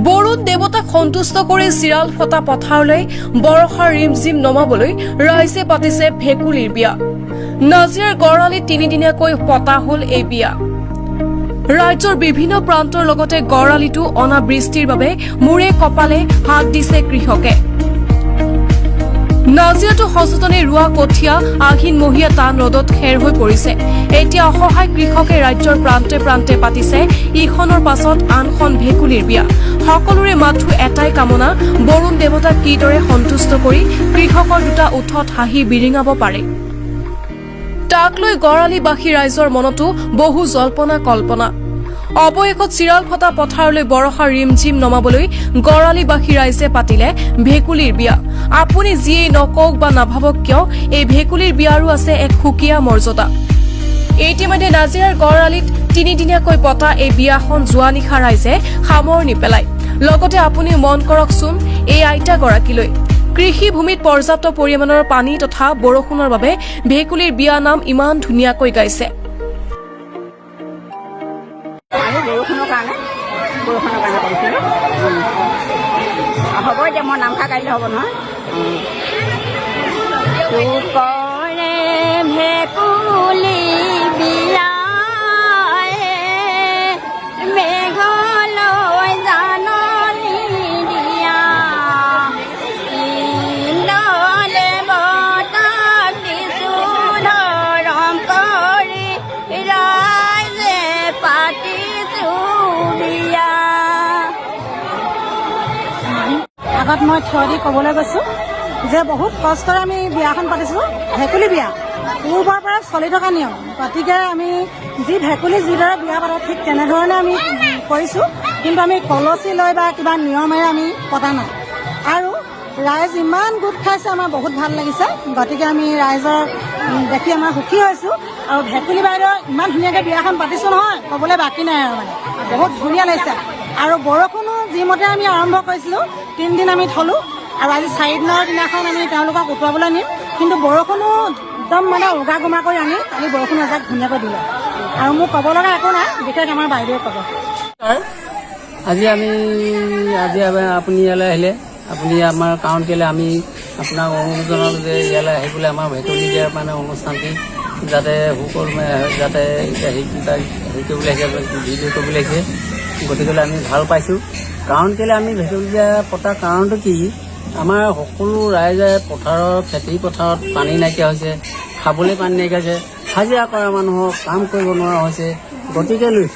বৰুণ দেৱতাক সন্তুষ্ট কৰি চিৰাল ফটা পথাৰলৈ বৰষাৰ ৰিমঝিম নমাবলৈ ৰাইজে পাতিছে ভেকুলীৰ বিয়া। নাজিৰাৰ গড়আলিত তিনিদিনীয়াকৈ পতা হল এই বিয়া। ৰাজ্যৰ বিভিন্ন প্ৰান্তৰ লগতে গড়আলিতো অনাবৃষ্টিৰ বাবে মূৰে কপালে হাত দিছে কৃষকে। নাজিৰাটো সচেতনে ৰোৱা কঠীয়া আহিনমহীয়া টান ৰ'দত খেৰ হৈ পৰিছে। এতিয়া অসহায় কৃষকে ৰাজ্যৰ প্ৰান্তে প্ৰান্তে পাতিছে ইখনৰ পাছত আনখন ভেকুলীৰ বিয়া। সকলোৰে মাথো এটাই কামনা, বৰুণ দেৱতাক কিদৰে সন্তুষ্ট কৰি কৃষকৰ দুটা ওঠত হাঁহি বিৰিঙাব পাৰে। তাক লৈ গড়আলিবাসী ৰাইজৰ মনতো বহু জল্পনা কল্পনা। অৱশেষত চিৰাল ফটা পথাৰলৈ বৰষাৰ ৰিমঝিম নমাবলৈ গড়আলিবাসী ৰাইজে পাতিলে ভেকুলীৰ বিয়া। আপুনি যিয়েই নকওক বা নাভাবক কিয়, এই ভেকুলীৰ বিয়াৰো আছে এক সুকীয়া মৰ্যাদা। ইতিমধ্যে নাজিৰাৰ গড়আলিত তিনিদিনীয়াকৈ পতা এই বিয়াখন যোৱা নিশা ৰাইজে সামৰণি পেলায়। লগতে আপুনি মন কৰকচোন এই আইতাগৰাকীলৈ। কৃষি ভূমিত পৰ্যাপ্ত পৰিমাণৰ পানী তথা বৰষুণৰ বাবে ভেকুলীৰ বিয়া নাম ইমান ধুনীয়াকৈ গাইছে। বৰষুণৰ কাৰণে কৰিছিলোঁ। হ'ব এতিয়া মই নামষাৰ কাইলৈ হ'ব নহয়। কৰে ভেকুলী বিয়া মেঘলৈ জাননী দিয়া, দেৱতাক দিছো ধৰম কৰি ৰাইজে পাতিছো বিয়া। আগত মই থিয় দি ক'বলৈ গৈছোঁ যে বহুত কষ্টৰে আমি বিয়াখন পাতিছোঁ, ভেকুলী বিয়া। পূৰ্বৰ পৰা চলি থকা নিয়ম, গতিকে আমি যি ভেকুলী যিদৰে বিয়া পাতোঁ ঠিক তেনেধৰণে আমি কৰিছোঁ, কিন্তু আমি কলচী লৈ বা কিবা নিয়মেৰে আমি পতা নাই। আৰু ৰাইজ ইমান গোট খাইছে, আমাৰ বহুত ভাল লাগিছে। গতিকে আমি ৰাইজৰ দেখি আমাৰ সুখী হৈছোঁ। আৰু ভেকুলী বাইদেউ ইমান ধুনীয়াকৈ বিয়াখন পাতিছোঁ নহয়, ক'বলৈ বাকী নাই আৰু মানে বহুত ধুনীয়া লাগিছে। আৰু বৰষুণো যিমতে আমি আৰম্ভ কৰিছিলোঁ 3 দিন আমি থলোঁ, আৰু আজি 4 দিনৰ দিনাখন আমি তেওঁলোকক উঠুৱাবলৈ নিম। কিন্তু বৰষুণো একদম মানে উগা গোমা কৰি আনি কালি বৰষুণ এজাক ধুনীয়াকৈ দিলে। আৰু মোক ক'ব লগা একো নাই, বিশেষ আমাৰ বাইদেৱে ক'ব। আজি আপুনি ইয়ালৈ আহিলে, আপুনি আমাৰ কাৰণ কেলৈ আমি আপোনাক অনুৰোধ জনালোঁ যে ইয়ালৈ আহিবলৈ আমাৰ ভেকুলী দিয়াৰ মানে অনুষ্ঠানটি যাতে সুকলমে যাতে হেৰি কৰিবলৈ আহিছে, ভিডিঅ' কৰিবলৈ আহিছে। গতিকেলৈ আমি ভাল পাইছোঁ। কাৰণ কেলৈ আমি ভেকুলী দিয়া পতাৰ কাৰণটো কি, আমাৰ সকলো ৰাইজে পথাৰৰ খেতি পথাৰত পানী নাইকিয়া হৈছে, খাবলৈ পানী নাইকিয়া হৈছে, হাজিৰা কৰা মানুহক কাম কৰিব নোৱাৰা হৈছে। গতিকেলৈ